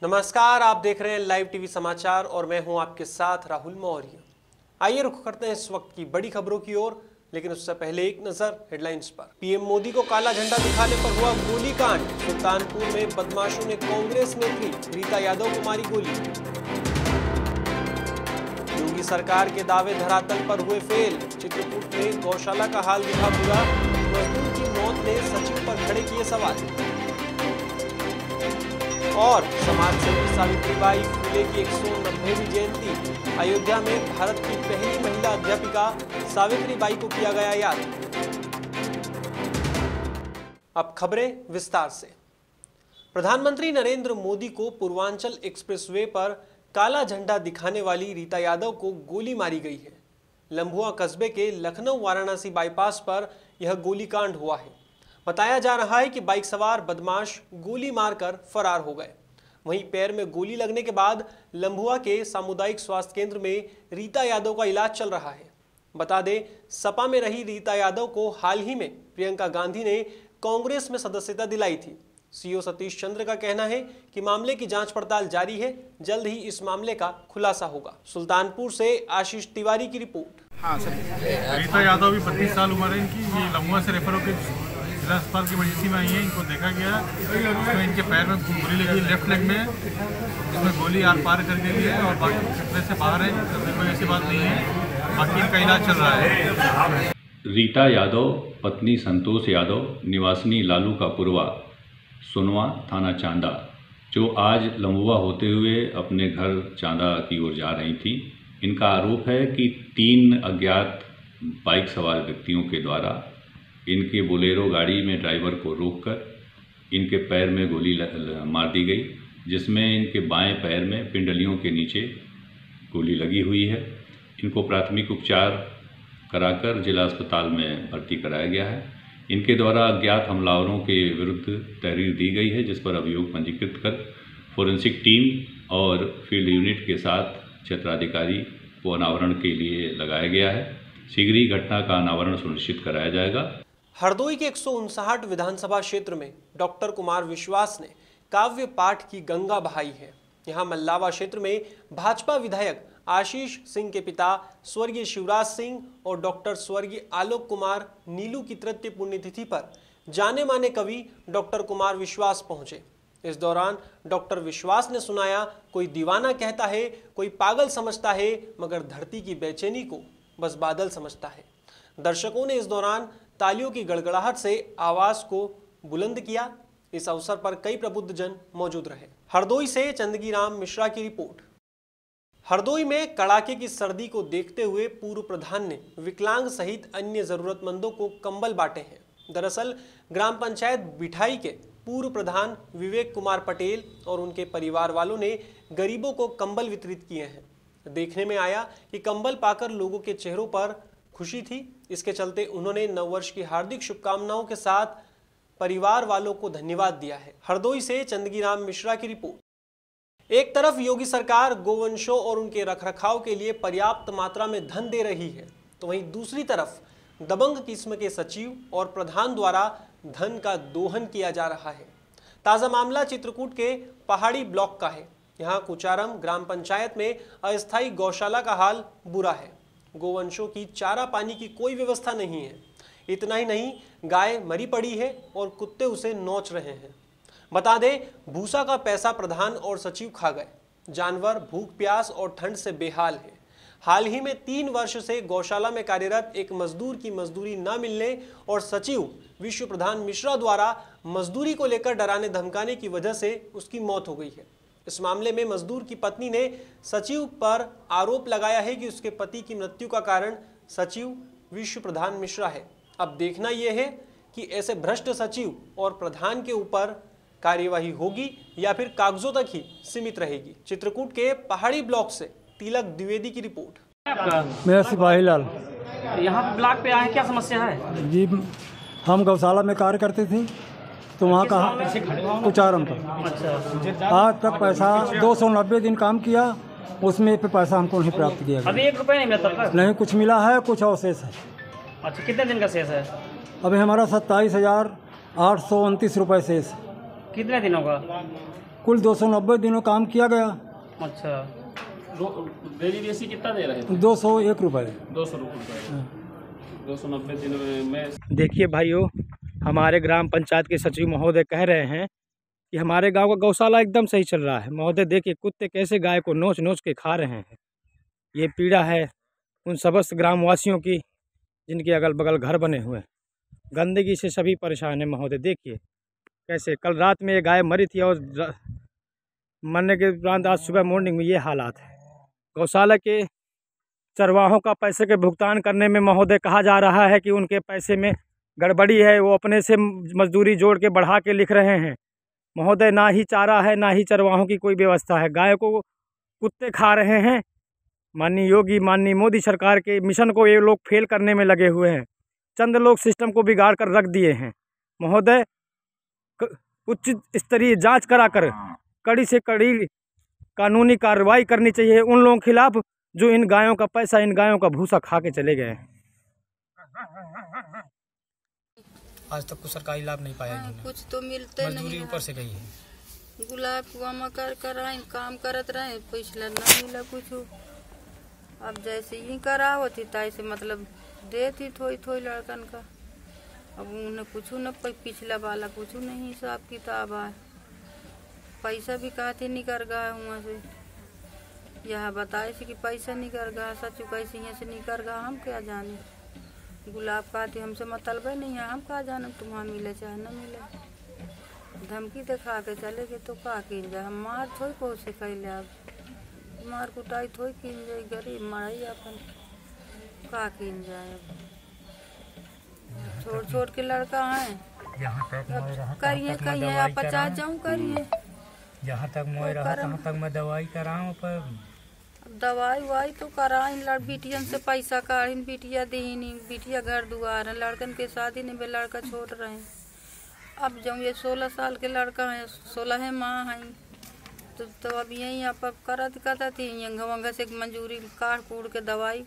नमस्कार, आप देख रहे हैं लाइव टीवी समाचार और मैं हूं आपके साथ राहुल मौर्य। आइए रुख करते हैं इस वक्त की बड़ी खबरों की ओर, लेकिन उससे पहले एक नजर हेडलाइंस पर। पीएम मोदी को काला झंडा दिखाने पर हुआ गोलीकांड। सुल्तानपुर में बदमाशों ने कांग्रेस नेत्री रीता यादव को मारी गोली। योगी सरकार के दावे धरातल पर हुए फेल। चित्रकूट में गौशाला का हाल दिखा बुरा। मजदूर की मौत ने सचिव पर खड़े किए सवाल। और समाजसेवी सावित्रीबाई फुले की 190वीं जयंती। अयोध्या में भारत की पहली महिला अध्यापिका सावित्रीबाई को किया गया याद। अब खबरें विस्तार से। प्रधानमंत्री नरेंद्र मोदी को पूर्वांचल एक्सप्रेसवे पर काला झंडा दिखाने वाली रीता यादव को गोली मारी गई है। लंबुआ कस्बे के लखनऊ वाराणसी बाईपास पर यह गोलीकांड हुआ है। बताया जा रहा है कि बाइक सवार बदमाश गोली मारकर फरार हो गए। वहीं पैर में गोली लगने के बाद लंबुआ के सामुदायिक स्वास्थ्य केंद्र में रीता यादव का इलाज चल रहा है। बता दें, सपा में रही रीता यादव को हाल ही में प्रियंका गांधी ने कांग्रेस में सदस्यता दिलाई थी। सीओ सतीश चंद्र का कहना है कि मामले की जांच पड़ताल जारी है, जल्द ही इस मामले का खुलासा होगा। सुल्तानपुर से आशीष तिवारी की रिपोर्ट। हाँ सर, रीता यादव भी 32 साल उम्र है इनकी। ये लंबुआ से रेफर होकर जिला अस्पताल की इमरजेंसी में आई है। इनको देखा गया तो इनके पैर में गोली लगी लेफ्ट लेग में, जिसमें गोली आर पार कर गई है और बाकी खतरे से बाहर है, कोई ऐसी बात नहीं है। बाकी इनका इलाज चल रहा है। रीता यादव पत्नी संतोष यादव निवासिनी लालू का पुरवा सोनवा थाना चांदा, जो आज लंबुआ होते हुए अपने घर चांदा की ओर जा रही थी। इनका आरोप है कि 3 अज्ञात बाइक सवार व्यक्तियों के द्वारा इनके बोलेरो गाड़ी में ड्राइवर को रोककर इनके पैर में गोली मार दी गई, जिसमें इनके बाएं पैर में पिंडलियों के नीचे गोली लगी हुई है। इनको प्राथमिक उपचार कराकर जिला अस्पताल में भर्ती कराया गया है। इनके द्वारा अज्ञात हमलावरों के विरुद्ध तहरीर दी गई है, जिस पर अभियोग पंजीकृत कर फोरेंसिक टीम और फील्ड यूनिट के साथ क्षेत्राधिकारी को अनावरण के लिए लगाया गया है। शीघ्र ही घटना का अनावरण सुनिश्चित कराया जाएगा। हरदोई के 159 विधानसभा क्षेत्र में डॉक्टर कुमार विश्वास ने काव्य पाठ की गंगा बहाई है। यहां मल्लावा क्षेत्र में भाजपा विधायक आशीष सिंह के पिता स्वर्गीय शिवराज सिंह और डॉक्टर स्वर्गीय आलोक कुमार नीलू की तृतीय पुण्यतिथि पर जाने माने कवि डॉक्टर कुमार विश्वास पहुंचे। इस दौरान डॉक्टर विश्वास ने सुनाया, कोई दीवाना कहता है, कोई पागल समझता है, मगर धरती की बेचैनी को बस बादल समझता है। दर्शकों ने इस दौरान तालियों की गड़गड़ाहट से आवाज को बुलंद किया। इस अवसर पर कई प्रबुद्ध जन मौजूद रहे। हरदोई से चंदगी राम मिश्रा की रिपोर्ट। हरदोई में कड़ाके की सर्दी को देखते हुए पूर्व प्रधान ने विकलांग सहित अन्य जरूरतमंदों को कंबल बांटे हैं। दरअसल ग्राम पंचायत बिठाई के पूर्व प्रधान विवेक कुमार पटेल और उनके परिवार वालों ने गरीबों को कंबल वितरित किए हैं। देखने में आया कि कंबल पाकर लोगों के चेहरों पर खुशी थी। इसके चलते उन्होंने नववर्ष की हार्दिक शुभकामनाओं के साथ परिवार वालों को धन्यवाद दिया है। हरदोई से चंदगी राम मिश्रा की रिपोर्ट। एक तरफ योगी सरकार गोवंशों और उनके रखरखाव के लिए पर्याप्त मात्रा में धन दे रही है, तो वहीं दूसरी तरफ दबंग किस्म के सचिव और प्रधान द्वारा धन का दोहन किया जा रहा है। ताजा मामला चित्रकूट के पहाड़ी ब्लॉक का है। यहाँ कुचारम ग्राम पंचायत में अस्थायी गौशाला का हाल बुरा है। गोवंशों की चारा पानी की कोई व्यवस्था नहीं है। इतना ही नहीं, गाय मरी पड़ी है और कुत्ते उसे नोच रहे हैं। बता दें, भूसा का पैसा प्रधान और सचिव खा गए। जानवर भूख प्यास और ठंड से बेहाल है। हाल ही में 3 वर्ष से गौशाला में कार्यरत एक मजदूर की मजदूरी न मिलने और सचिव विश्व प्रधान मिश्रा द्वारा मजदूरी को लेकर डराने धमकाने की वजह से उसकी मौत हो गई है। इस मामले में मजदूर की पत्नी ने सचिव पर आरोप लगाया है कि उसके पति की मृत्यु का कारण सचिव विश्व प्रधान मिश्रा है। अब देखना यह है कि ऐसे भ्रष्ट सचिव और प्रधान के ऊपर कार्यवाही होगी या फिर कागजों तक ही सीमित रहेगी। चित्रकूट के पहाड़ी ब्लॉक से तिलक द्विवेदी की रिपोर्ट। मेरा सिपाही लाल। यहाँ ब्लॉक पे आए, क्या समस्या है जी? हम गौशाला में कार्य करते थे, तो वहाँ कहा कुचारम पर आज तक पैसा 290 दिन काम किया, उसमें पे पैसा हमको नहीं प्राप्त किया गया। अभी 1 रुपया नहीं मिला तब तक? नहीं, कुछ मिला है, कुछ अवशेष है। अच्छा, कितने दिन का शेष है? अभी हमारा 27,829 रुपये शेष। कितने दिन होगा? कुल 290 दिनों काम किया गया। अच्छा, डेली बेसी कितना दे रहे थे? 201 रुपये। 200 रुपये 290 दिन में। देखिए भाइयों, हमारे ग्राम पंचायत के सचिव महोदय कह रहे हैं कि हमारे गांव का गौशाला एकदम सही चल रहा है। महोदय देखिए कुत्ते कैसे गाय को नोच नोच के खा रहे हैं। ये पीड़ा है उन समस्त ग्रामवासियों की जिनके अगल बगल घर बने हुए हैं। गंदगी से सभी परेशान हैं। महोदय देखिए कैसे कल रात में ये गाय मरी थी और मरने के उपरांत आज सुबह मॉर्निंग में ये हालात है। गौशाला के चरवाहों का पैसे के भुगतान करने में महोदय कहा जा रहा है कि उनके पैसे में गड़बड़ी है, वो अपने से मजदूरी जोड़ के बढ़ा के लिख रहे हैं। महोदय ना ही चारा है ना ही चरवाहों की कोई व्यवस्था है, गाय को कुत्ते खा रहे हैं। माननीय योगी, माननीय मोदी सरकार के मिशन को ये लोग फेल करने में लगे हुए हैं। चंद लोग सिस्टम को बिगाड़ कर रख दिए हैं। महोदय उच्च स्तरीय जांच कराकर कड़ी से कड़ी कानूनी कार्रवाई करनी चाहिए उन लोगों के खिलाफ जो इन गायों का पैसा, इन गायों का भूसा खा के चले गए हैं। आज तक कुछ सरकारी लाभ नहीं पाया। कुछ तो मिलते नहीं, मजदूरी ऊपर से गई है। गुलाब कुआमा कर आए, काम करत रहे, पिछला नहीं मिला कुछ। अब जैसे ही करावो थी तैसे मतलब देती थोड़ी थोड़ी लड़कन का। अब उन्हें कुछ न पिछला वाला कुछ नहीं हिसाब किताब है। पैसा भी कहते निकल गया हुआ से, यह बताए कि पैसा निकल गया, सच कैसे यहाँ से निकल गया हम क्या जाने। गुलाब कहते हमसे मतलब नहीं है, हम क्या जाने तुम्हारा मिले चाहे न मिले। धमकी दिखा के चले गए तो का किन जाए, हम मार थोड़ी पहुँच से कैले। अब मार कुटाई थोड़ी किन जाए, गरीब मराई अपन का किन जाए। छोड़ छोड़ के लड़का है करिए कहिए आप 50 जाऊँ करिए। जहाँ तक मैं रहा तहाँ तक मैं दवाई कराऊँ, पर दवाई वाई तो कराइन। बिटियन से पैसा काढ़ीन, बिटिया दीनी, बिटिया घर दुआर है, लड़कन के शादी नहीं बे, लड़का छोड़ रहे हैं। अब जब ये 16 साल के लड़का है, 16 माँ है, तो अब यही आप करता थी यंगा से मंजूरी काट कूड़ के दवाई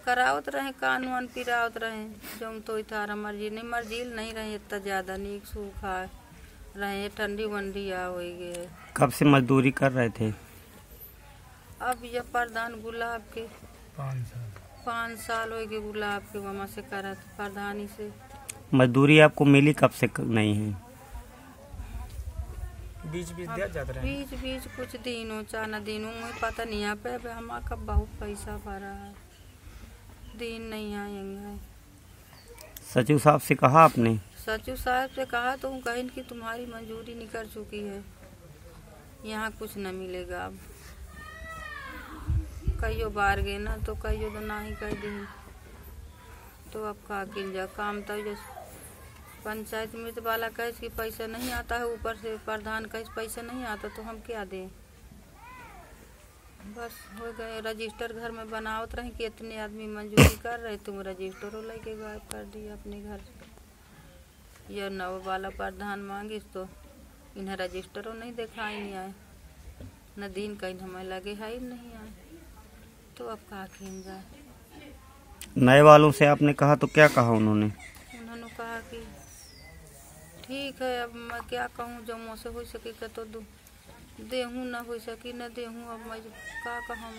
करावत रहे, कान वान पिरावत रहे। जब तो थारा मर्जी नहीं रहे, इतना ज़्यादा नीक सूखा रहे, ठंडी वंडी आ हो गए। कब से मजदूरी कर रहे थे? अब ये प्रधान गुलाब के 5 साल हो गए, गुलाब के वहाँ से करत प्रधानी से। मजदूरी आपको मिली कब से नहीं है? बीच दिया जाता है, बीच कुछ दिनों चाना दिनों में पता नहीं आ पे हमारा कब बहुत पैसा भरा है, दिन नहीं आएंगे। सचिव साहब से कहा आपने? सचिव साहब से कहा तो कहीं कि तुम्हारी मंजूरी निकल चुकी है, यहाँ कुछ न मिलेगा। अब कईयो बार गए ना तो कईयो तो ना ही कर दी, तो अब का किन जा काम। तो पंचायत में तो वाला कहे कि पैसा नहीं आता है, ऊपर से प्रधान कहे पैसा नहीं आता, तो हम क्या दें। बस हो गए। रजिस्टर घर में बनावत रहे कि इतने आदमी मंजूरी कर रहे, तुम रजिस्टरों लेके गायब कर दिया अपने घर से। यह नव वाला प्रधान मांगिस तो इन्हें रजिस्टरों नहीं दिखाई नहीं आए, न दिन कहीं हमें लगे है ही नहीं आए, तो अब कहा खींच जाए। नए वालों से आपने कहा तो क्या कहा उन्होंने? उन्होंने कहा कि ठीक है, अब मैं क्या कहूँ, जो मुँह से हो सके तो देहूँ, न हो सकी न देहूँ, अब मैं क्या कहूँ।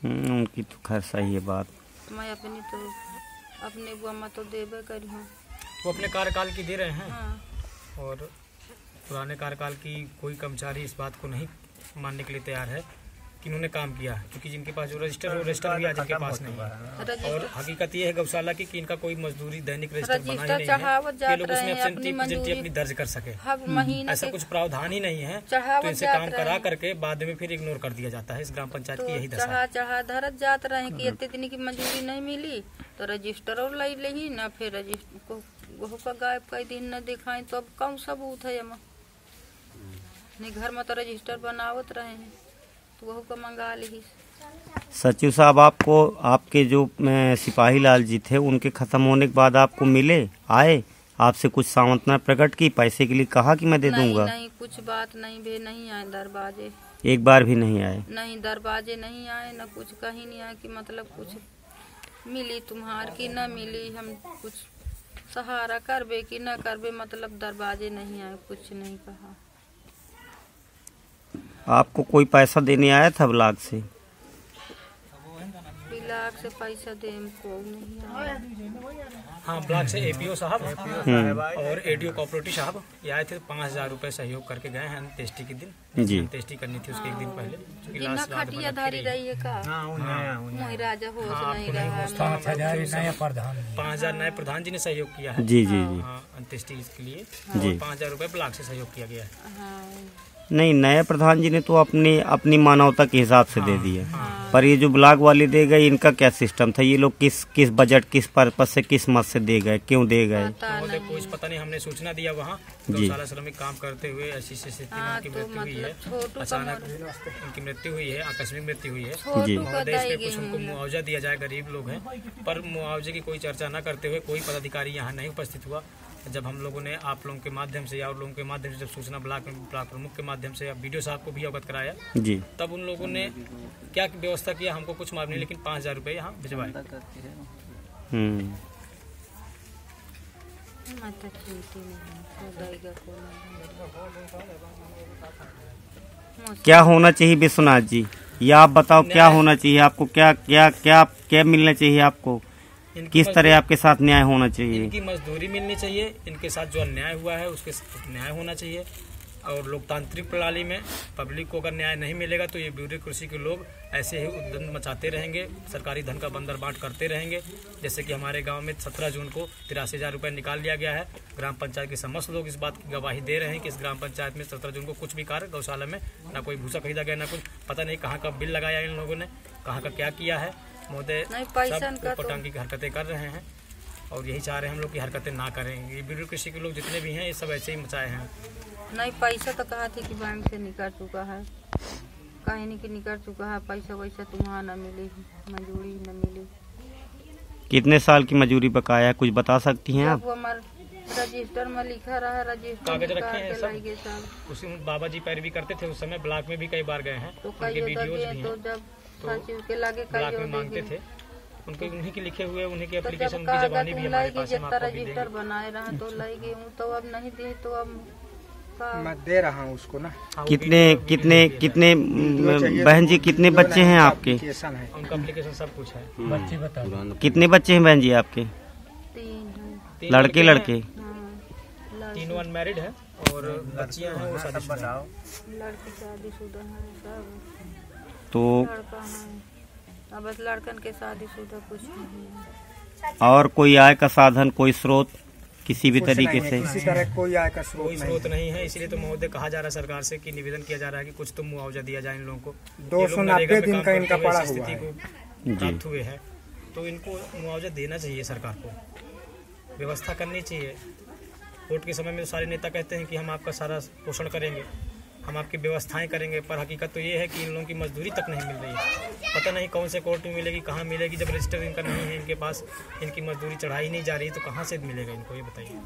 मैं उनकी तो खैर सही है बात। मैं अपने बुआ में तो देवे करी हूँ। वो अपने कार्यकाल की दे रहे हैं। हाँ। और पुराने कार्यकाल की कोई कर्मचारी इस बात को नहीं मानने के लिए तैयार है कि इन्होंने काम किया, क्योंकि जिनके पास जो रजिस्टर भी आज जिनके पास नहीं है। और हकीकत ये है गौशाला की कि इनका कोई मजदूरी दैनिक रजिस्टर बना ही नहीं है कि लोग उसमें अपनी दर्ज कर सके। ऐसा कुछ प्रावधान ही नहीं है, तो इनसे काम करा करके बाद में फिर इग्नोर कर दिया जाता है। इस ग्राम पंचायत की यही दशा है। चढ़ा धरत जात रहे कि इतने दिन की मंजूरी नहीं मिली तो रजिस्टर ले ही ना, फिर रजिस्टर को का गायब कई दिन न दिखाए, तो अब कौन सबूत है। नहीं घर में तो रजिस्टर बनावत रहे हैं, तो वह को मंगा ली। सचिव साहब, आपको आपके जो सिपाही लाल जी थे उनके खत्म होने के बाद आपको मिले, आए, आपसे कुछ सांत्वना प्रकट की, पैसे के लिए कहा कि मैं दे दूंगा? नहीं, कुछ बात नहीं आए दरवाजे, एक बार भी नहीं आए? नहीं, दरवाजे नहीं आए, न कुछ कहीं नहीं आए कि मतलब कुछ मिली तुम्हार की न मिली, हम कुछ सहारा करबे कि न करबे, मतलब दरवाजे नहीं आए, कुछ नहीं कहा। आपको कोई पैसा देने आया था ब्लॉक से? ब्लॉक से पैसा दे हमको नहीं आया। हाँ, ब्लॉक से एपीओ साहब और एडीओ कोऑपरेटिव साहब ये आए थे, 5,000 रुपए सहयोग करके गए हैं अंत्येष्टि के दिन। जी, अंत्येष्टि करनी थी उसके एक दिन पहले। जितना खटिया धारी रही है का मोहि राजा होश नहीं रहा। 5,000 नए प्रधान जी ने सहयोग किया है। जी जी जी। अंत्येष्टि के लिए जी। 5,000 रुपए ब्लॉक से सहयोग किया गया है। नहीं, नए प्रधान जी ने तो अपनी मानवता के हिसाब से दे दिया, पर ये जो ब्लॉक वाले दे गए, इनका क्या सिस्टम था? ये लोग किस बजट, किस पर्पज से, किस मत से दे गए, क्यों दे गए? कुछ पता नहीं, हमने सूचना दिया वहाँ गौशाला श्रमिक काम करते हुए ऐसी स्थिति में उनकी मृत्यु हुई है। अचानक उनकी मृत्यु हुई है, आकस्मिक मृत्यु हुई है। जी। महोदय इस पे कुछ उनको मुआवजा दिया जाए, गरीब लोग हैं, पर मुआवजे की कोई चर्चा न करते हुए कोई पदाधिकारी यहाँ नहीं उपस्थित हुआ। जब हम लोगों ने आप लोगों के माध्यम से या और लोगों के माध्यम से जब सूचना ब्लॉक प्रमुख के माध्यम से या बीडीओ साहब को भी अवगत कराया जी, तब उन लोगों ने क्या व्यवस्था किया, हमको कुछ मालूम नहीं, लेकिन 5,000 रुपए यहाँ भिजवाए। क्या होना चाहिए विश्वनाथ जी? या आप बताओ क्या होना चाहिए आपको? क्या मिलना चाहिए आपको? किस तरह आपके साथ न्याय होना चाहिए? इनकी मजदूरी मिलनी चाहिए, इनके साथ जो अन्याय हुआ है उसके न्याय होना चाहिए। और लोकतांत्रिक प्रणाली में पब्लिक को अगर न्याय नहीं मिलेगा तो ये ब्यूरोक्रेसी के लोग ऐसे ही उद्दंड मचाते रहेंगे, सरकारी धन का बंदरबाट करते रहेंगे। जैसे कि हमारे गांव में 17 जून को 83,000 रुपये निकाल लिया गया है। ग्राम पंचायत के समस्त लोग इस बात की गवाही दे रहे हैं कि इस ग्राम पंचायत में 17 जून को कुछ भी कार्य गौशाला में ना कोई भूसा खरीदा गया, ना कुछ पता नहीं कहाँ का बिल लगाया इन लोगों ने, कहाँ का क्या किया है। महोदय सब पटांगी की हरकतें कर रहे हैं और यही चाह रहे हैं हम लोग की हरकतें ना करें। ये ब्यूरोक्रेसी के लोग जितने भी हैं ये सब ऐसे ही मचाए हैं। नहीं, पैसा तो कहा थी कि बैंक से निकल चुका है, कहीं नहीं कि निकल चुका है। पैसा वैसा तुम्हारा न मिले, मजदूरी न मिले। कितने साल की मजदूरी बकाया है, कुछ बता सकती हैं आप? हमारे रजिस्टर में लिखा रहा, रजिस्टर कागज रखे हैं सब। उसी बाबा जी पैरवी करते थे उस समय, ब्लॉक में भी कई बार गए हैं, उनके वीडियोज भी हैं। ब्लॉक में मांगते थे उनके, उन्हीं के लिखे हुए, उन्हीं के एप्लीकेशन, उनकी जबानी भी हमारे पास है। रजिस्टर बनाए रहा तो लाई गई हूँ, तो अब नहीं दी तो अब मैं दे रहा हूँ उसको ना। कितने बहन जी, कितने बच्चे हैं आपके? उनका एप्लीकेशन सब कुछ है। बच्चे बता, कितने बच्चे हैं बहन जी आपके? 3 लड़के लड़के? 3 अनमैरिड है और बच्चियां हैं वो शादीशुदा। लड़की शादीशुदा है सब, तो लड़का है बस, लड़कन के शादीशुदा कुछ नहीं है। और कोई आय का साधन, कोई स्रोत किसी भी तरीके से? किसी तरह कोई आय का स्रोत नहीं है। इसीलिए तो महोदय कहा जा रहा है सरकार से कि निवेदन किया जा रहा है कि कुछ तो मुआवजा दिया जाए इन लोगों को। 290 दिन का इनका पड़ा हुआ है, प्राप्त हुए हैं, तो इनको मुआवजा देना चाहिए। सरकार को व्यवस्था करनी चाहिए। वोट के समय में सारे नेता कहते हैं कि हम आपका सारा पोषण करेंगे, हम आपकी व्यवस्थाएं करेंगे, पर हकीकत तो ये है कि इन लोगों की मजदूरी तक नहीं मिल रही है। पता नहीं कौन से कोर्ट में मिलेगी, कहाँ मिलेगी, जब रजिस्टर इनका नहीं है इनके पास, इनकी मजदूरी चढ़ाई नहीं जा रही तो कहाँ से मिलेगा इनको, ये बताइए।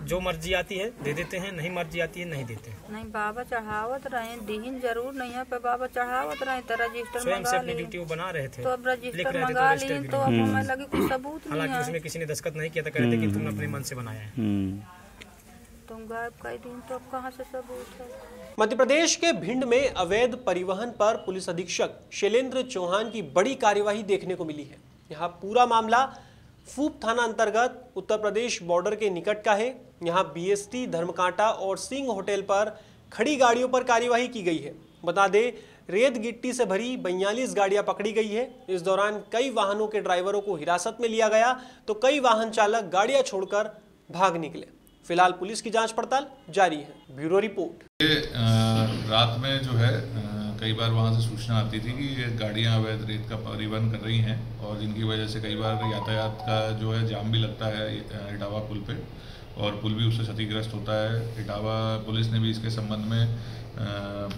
जो मर्जी आती है दे देते हैं, नहीं मर्जी आती है नहीं देते हैं। नहीं, बाबा चढ़ावत रहे, दीन जरूर नहीं है, पर बाबा चढ़ावत रहे तो रजिस्टर स्वयं से अपनी ड्यूटी वो बना रहे थे, तो अब रजिस्टर मंगा लिए तो अब हमें लगे कोई सबूत नहीं है। हालांकि उसमें किसी ने दस्तखत नहीं किया था, कहते कि तुमने अपने मन से बनाया है। तुम गायब कर दिन तो अब कहाँ से सबूत है? मध्य प्रदेश के भिंड में अवैध परिवहन पर पुलिस अधीक्षक शैलेंद्र चौहान की बड़ी कार्यवाही देखने को मिली है। यहाँ पूरा मामला फूप थाना अंतर्गत उत्तर प्रदेश बॉर्डर के निकट का है। यहाँ बीएसटी, धर्मकांटा और सिंह होटल पर खड़ी गाड़ियों पर कार्यवाही की गई है। बता दें, रेत गिट्टी से भरी 42 गाड़ियां पकड़ी गई है। इस दौरान कई वाहनों के ड्राइवरों को हिरासत में लिया गया तो कई वाहन चालक गाड़ियां छोड़कर भाग निकले। फिलहाल पुलिस की जांच पड़ताल जारी है। Bureau report. रात में जो है कई बार वहाँ से सूचना आती थी कि ये गाड़ियाँ अवैध रेत का परिवहन कर रही हैं और जिनकी वजह से कई बार यातायात का जो है जाम भी लगता है इटावा पुल पे और पुल भी उससे क्षतिग्रस्त होता है। इटावा पुलिस ने भी इसके संबंध में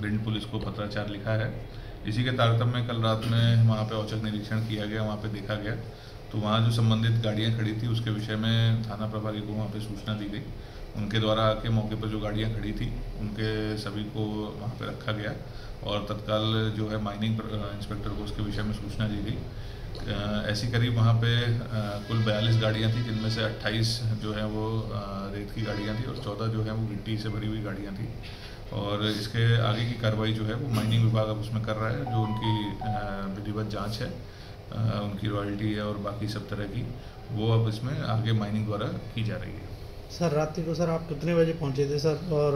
भिंड पुलिस को पत्राचार लिखा है। इसी के तारतम्य में कल रात में वहाँ पे औचक निरीक्षण किया गया, वहाँ पे देखा गया तो वहाँ जो संबंधित गाड़ियाँ खड़ी थी उसके विषय में थाना प्रभारी को वहाँ पे सूचना दी गई। उनके द्वारा आके मौके पर जो गाड़ियाँ खड़ी थी उनके सभी को वहाँ पे रखा गया और तत्काल जो है माइनिंग इंस्पेक्टर को उसके विषय में सूचना दी गई। ऐसी करीब वहाँ पे कुल 42 गाड़ियाँ थी, जिनमें से 28 जो है वो रेत की गाड़ियाँ थी और 14 जो है वो गिट्टी से भरी हुई गाड़ियाँ थी। और इसके आगे की कार्रवाई जो है वो माइनिंग विभाग अब उसमें कर रहा है। जो उनकी विधिवत जांच है, उनकी रॉयल्टी है और बाकी सब तरह की, वो अब इसमें आगे माइनिंग द्वारा की जा रही है। सर रात्रि को सर आप कितने बजे पहुंचे थे सर? और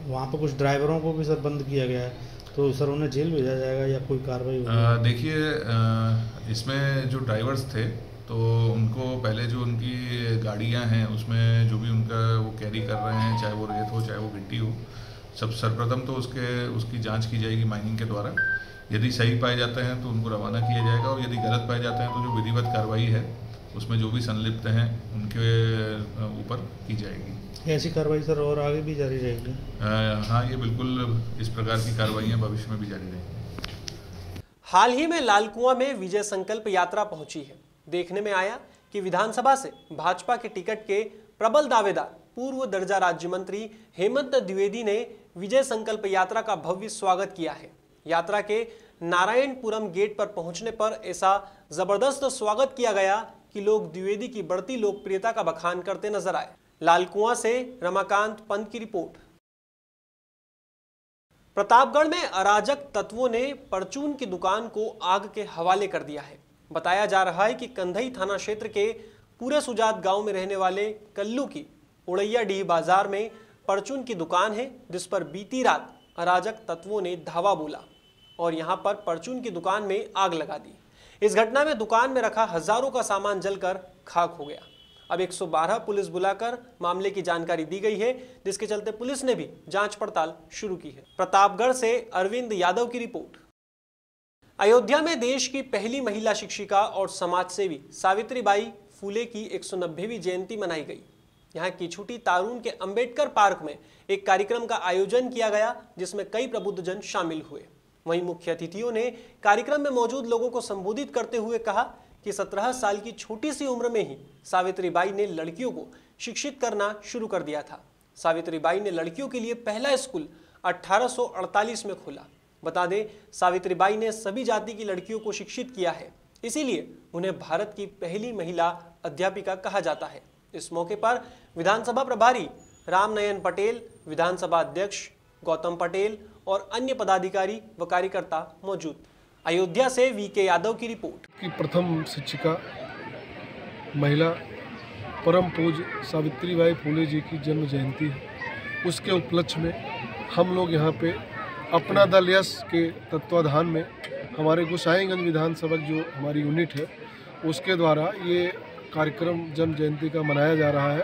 वहाँ पर कुछ ड्राइवरों को भी सर बंद किया गया है, तो सर उन्हें जेल भेजा जाएगा या कोई कार्रवाई होगी? देखिए, इसमें जो ड्राइवर्स थे तो उनको पहले जो उनकी गाड़ियां हैं उसमें जो भी उनका वो कैरी कर रहे हैं, चाहे वो रेत हो चाहे वो गिट्टी हो, सब सर्वप्रथम तो उसकी जांच की जाएगी माइनिंग के द्वारा। यदि सही पाए जाते हैं तो उनको रवाना किया जाएगा और यदि गलत पाए जाते हैं तो जो विधिवत कार्रवाई है उसमें जो भी संलिप्त हैं उनके ऊपर की जाएगी। ऐसी कार्रवाई सर और आगे भी जारी रहेगी? हाँ, ये बिल्कुल इस प्रकार की कार्रवाइयाँ भविष्य में भी जारी रहेंगी। हाल ही में लालकुआं में विजय संकल्प यात्रा पहुंची है। देखने में आया कि विधानसभा से भाजपा के टिकट के प्रबल दावेदार पूर्व दर्जा राज्य मंत्री हेमंत द्विवेदी ने विजय संकल्प यात्रा का भव्य स्वागत किया है। यात्रा के नारायणपुरम गेट पर पहुंचने पर ऐसा जबरदस्त स्वागत किया गया कि लोग द्विवेदी की बढ़ती लोकप्रियता का बखान करते नजर आए। लालकुआं से रमाकांत पंत की रिपोर्ट। प्रतापगढ़ में अराजक तत्वों ने परचून की दुकान को आग के हवाले कर दिया है। बताया जा रहा है कि कंधई थाना क्षेत्र के पूरे सुजात गांव में रहने वाले कल्लू की उड़ैयाडीह बाजार में परचून की दुकान है, जिस पर बीती रात अराजक तत्वों ने धावा बोला और यहां पर परचून की दुकान में आग लगा दी। इस घटना में दुकान में रखा हजारों का सामान जलकर खाक हो गया। अब 112 पुलिस बुलाकर मामले की जानकारी दी गई है, जिसके चलते पुलिस ने भी जांच पड़ताल शुरू की है। प्रतापगढ़ से अरविंद यादव की रिपोर्ट। अयोध्या में देश की पहली महिला शिक्षिका और समाजसेवी सावित्रीबाई फुले की 190वीं जयंती मनाई गई। यहाँ की छुट्टी तारून के अंबेडकर पार्क में एक कार्यक्रम का आयोजन किया गया, जिसमें कई प्रबुद्धजन शामिल हुए। वहीं मुख्य अतिथियों ने कार्यक्रम में मौजूद लोगों को संबोधित करते हुए कहा कि 17 साल की छोटी सी उम्र में ही सावित्रीबाई ने लड़कियों को शिक्षित करना शुरू कर दिया था। सावित्रीबाई ने लड़कियों के लिए पहला स्कूल 1848 में खोला। बता दें, सावित्रीबाई ने सभी जाति की लड़कियों को शिक्षित किया है, इसीलिए उन्हें भारत की पहली महिला अध्यापिका कहा जाता है। इस मौके पर विधानसभा प्रभारी रामनयन पटेल, विधानसभा अध्यक्ष गौतम पटेल और अन्य पदाधिकारी व कार्यकर्ता मौजूद। अयोध्या से वीके यादव की रिपोर्ट। की प्रथम शिक्षिका महिला परम पूज्य सावित्रीबाई फुले जी की जन्म जयंती है। उसके उपलक्ष्य में हम लोग यहाँ पे अपना दल यश के तत्वाधान में हमारे गोसाईगंज विधानसभा जो हमारी यूनिट है उसके द्वारा ये कार्यक्रम जन्म जयंती का मनाया जा रहा है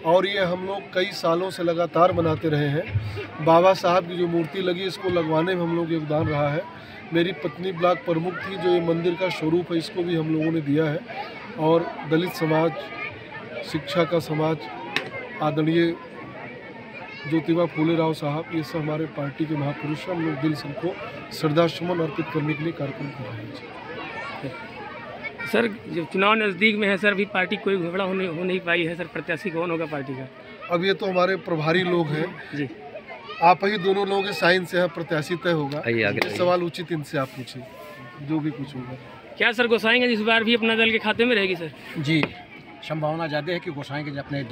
और ये हम लोग कई सालों से लगातार मनाते रहे हैं। बाबा साहब की जो मूर्ति लगी इसको लगवाने में हम लोग योगदान रहा है। मेरी पत्नी ब्लॉक प्रमुख थी, जो ये मंदिर का स्वरूप है इसको भी हम लोगों ने दिया है। और दलित समाज, शिक्षा का समाज, आदरणीय ज्योतिबा फूले राव साहब, ये सब हमारे पार्टी के महापुरुष हैं। हम लोग दिल से उनको श्रद्धासुमन अर्पित करने के लिए कार्यक्रम कर रहे हैं। सर, जब चुनाव नज़दीक में है सर, अभी पार्टी कोई घोषणा हो नहीं पाई है सर, प्रत्याशी कौन होगा पार्टी का? अब ये तो हमारे प्रभारी लोग हैं जी, आप ही दोनों लोगों के साइन से प्रत्याशी तय होगा। ये सवाल उचित इनसे आप पूछिए, जो भी कुछ होगा। क्या सर गोसाईगंज इस बार भी अपना दल के खाते में रहेगी? सर जी, संभावना ज़्यादा है कि गोसाईगंज अपना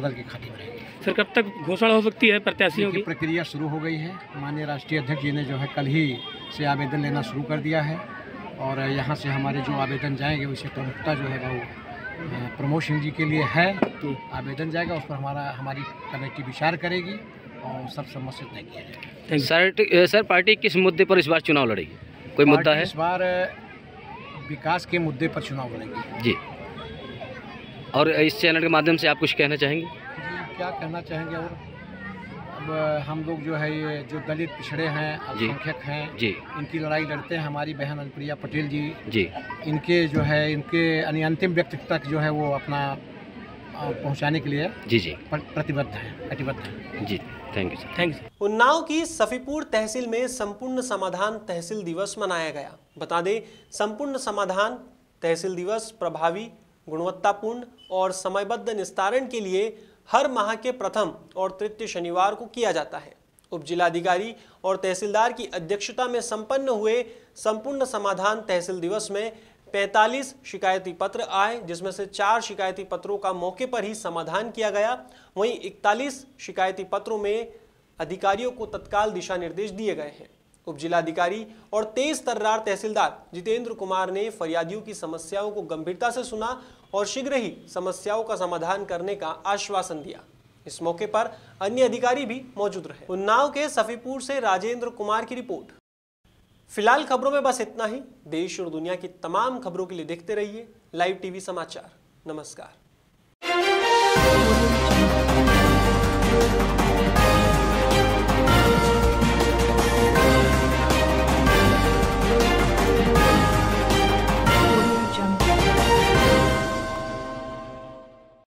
दल के खाते में रहेगी। सर, कब तक घोषणा हो सकती है प्रत्याशियों की? प्रक्रिया शुरू हो गई है। माननीय राष्ट्रीय अध्यक्ष जी ने जो है कल ही से आवेदन लेना शुरू कर दिया है और यहाँ से हमारे जो आवेदन जाएंगे उसे प्रमुखता जो है वो प्रमोद सिंह जी के लिए है। आवेदन जाएगा, उस पर हमारी कमेटी विचार करेगी और सब सम्मत से तय किया जाएगा। सर, पार्टी किस मुद्दे पर इस बार चुनाव लड़ेगी? कोई मुद्दा है? इस बार विकास के मुद्दे पर चुनाव लड़ेगी जी। और इस चैनल के माध्यम से आप कुछ कहना चाहेंगे? जी, क्या कहना चाहेंगे? और अब हम लोग जो है ये जो दलित पिछड़े हैं, अल्पसंख्यक हैं जी, इनकी लड़ाई लड़ते हैं। हमारी बहन अनुप्रिया पटेल जी इनके जो है इनके अंतिम व्यक्ति तक जो है वो अपना पहुंचाने के लिए जी प्रतिबद्ध हैं जी। Thank you sir. Thank you. Unnao की सफीपुर तहसील में संपूर्ण समाधान तहसील दिवस मनाया गया। बता दें, संपूर्ण समाधान तहसील दिवस प्रभावी, गुणवत्तापूर्ण और समयबद्ध निस्तारण के लिए हर माह के प्रथम और तृतीय शनिवार को किया जाता है। उप जिलाधिकारी और तहसीलदार की अध्यक्षता में संपन्न हुए संपूर्ण समाधान तहसील दिवस में 45 शिकायती पत्र आए, जिसमें से 4 शिकायती पत्रों का मौके पर ही समाधान किया गया। वहीं 41 शिकायती पत्रों में अधिकारियों को तत्काल दिशा निर्देश दिए गए हैं। उप जिलाधिकारी और तेज तर्रार तहसीलदार जितेंद्र कुमार ने फरियादियों की समस्याओं को गंभीरता से सुना और शीघ्र ही समस्याओं का समाधान करने का आश्वासन दिया। इस मौके पर अन्य अधिकारी भी मौजूद रहे। उन्नाव के सफीपुर से राजेंद्र कुमार की रिपोर्ट। फिलहाल खबरों में बस इतना ही। देश और दुनिया की तमाम खबरों के लिए देखते रहिए लाइव टीवी समाचार। नमस्कार।